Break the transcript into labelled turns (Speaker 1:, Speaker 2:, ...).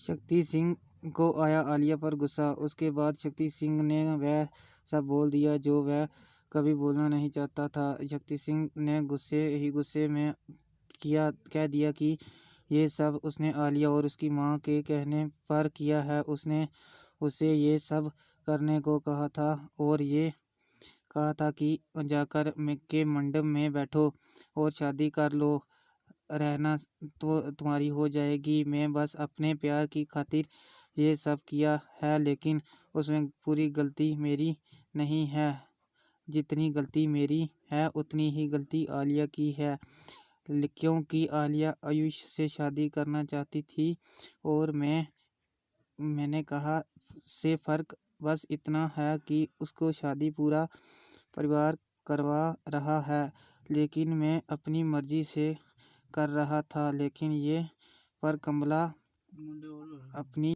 Speaker 1: शक्ति सिंह को आया आलिया पर गुस्सा। उसके बाद शक्ति सिंह ने वह सब बोल दिया जो वह कभी बोलना नहीं चाहता था। शक्ति सिंह ने गुस्से में कह दिया कि ये सब उसने आलिया और उसकी माँ के कहने पर किया है। उसने उसे ये सब करने को कहा था और ये कहा था कि जाकर के मंडप में बैठो और शादी कर लो, रहना तो तुम्हारी हो जाएगी। मैं बस अपने प्यार की खातिर ये सब किया है, लेकिन उसमें पूरी गलती मेरी नहीं है। जितनी गलती मेरी है उतनी ही गलती आलिया की है, क्योंकि आलिया आयुष से शादी करना चाहती थी और मैंने कहा से फ़र्क बस इतना है कि उसको शादी पूरा परिवार करवा रहा है, लेकिन मैं अपनी मर्जी से कर रहा था। लेकिन ये पर कमला अपनी